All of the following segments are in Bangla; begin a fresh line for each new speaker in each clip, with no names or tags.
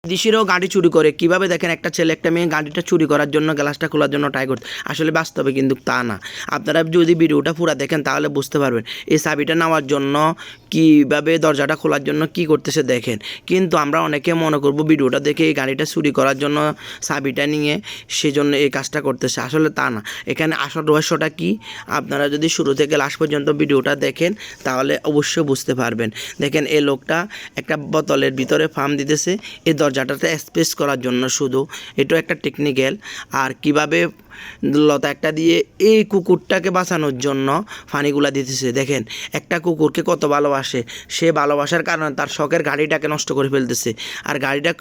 দেশেরও গাড়ি চুরি করে কিভাবে দেখেন একটা ছেলে একটা মেয়ে গাড়িটা চুরি করার জন্য গ্লাসটা খোলার জন্য ট্রাই করতে আসলে বাস্তবে কিন্তু তা না। আপনারা যদি ভিডিওটা পুরো দেখেন তাহলে বুঝতে পারবেন এই চাবিটা নেওয়ার জন্য কীভাবে দরজাটা খোলার জন্য কি করতেছে দেখেন। কিন্তু আমরা অনেকে মনে করব ভিডিওটা দেখে এই গাড়িটা চুরি করার জন্য চাবিটা নিয়ে সেজন্য এই কাজটা করতেছে, আসলে তা না। এখানে আসল রহস্যটা কি আপনারা যদি শুরু থেকে লাস্ট পর্যন্ত ভিডিওটা দেখেন তাহলে অবশ্যই বুঝতে পারবেন। দেখেন এই লোকটা একটা বোতলের ভিতরে ফার্ম দিতেছে এই দরজাটাতে স্পেস করার জন্য, শুধু এটাও একটা টেকনিক্যাল। আর কিভাবে লতা একটা দিয়ে এই কুকুরটাকে বাঁচানোর জন্য পানিগুলা দিতেছে। দেখেন একটা কুকুরকে কত ভালোবাসে, সে ভালোবাসার কারণে তার শখের গাড়িটাকে নষ্ট করে ফেলতেছে। আর গাড়িটা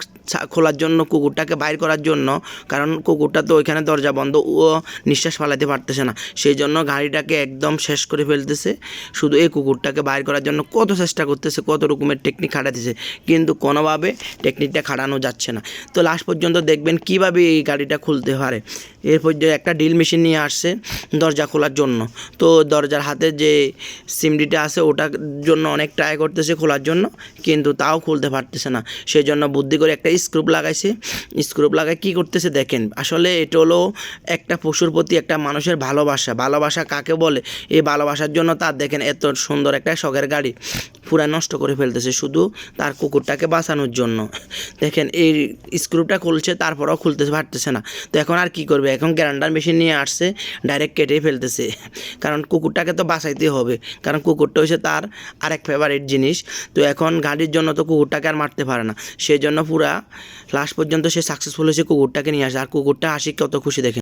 খোলার জন্য কুকুরটাকে বাইর করার জন্য, কারণ কুকুরটা তো ওইখানে দরজা বন্ধ, ও নিঃশ্বাস ফালাতে পারতেছে না, সেই জন্য গাড়িটাকে একদম শেষ করে ফেলতেছে। শুধু এই কুকুরটাকে বাইর করার জন্য কত চেষ্টা করতেছে, কত রকমের টেকনিক খাটাতেছে, কিন্তু কোনোভাবে টেকনিকটা খাটানো যাচ্ছে না। তো লাস্ট পর্যন্ত দেখবেন কিভাবে এই গাড়িটা খুলতে পারে। এরপর যে একটা ড্রিল মেশিন নিয়ে আসছে দরজা খোলার জন্য, তো দরজার হাতে যে সিমডিটা আছে ওটার জন্য অনেক ট্রাই করতেছে খোলার জন্য, কিন্তু তাও খুলতে পারতেছে না। সেই জন্য বুদ্ধি করে একটা স্ক্রুপ লাগাইছে। স্ক্রুপ লাগায় কী করতেছে দেখেন। আসলে এটা হলো একটা পশুর প্রতি একটা মানুষের ভালোবাসা। ভালোবাসা কাকে বলে, এই ভালোবাসার জন্য তার দেখেন এত সুন্দর একটা শখের গাড়ি পুরা নষ্ট করে ফেলতেছে শুধু তার কুকুরটাকে বাঁচানোর জন্য। দেখেন এই স্ক্রুপটা খুলছে তারপরেও খুলতে পারতেছে না। তো এখন আর কি করবে, এখন গ্রাইন্ডার মেশিন নিয়ে আসছে, ডাইরেক্ট কেটেই ফেলতেছে, কারণ কুকুরটাকে তো বাঁচাইতে হবে, কারণ কুকুরটা হচ্ছে তার আরেক ফেভারিট জিনিস। তো এখন গাড়ির জন্য তো কুকুরটাকে আর মারতে পারে না, সেই জন্য পুরা লাস্ট পর্যন্ত সে সাকসেসফুল হয়েছে কুকুরটাকে নিয়ে আসে। আর কুকুরটা হাসি কত খুশি দেখেন।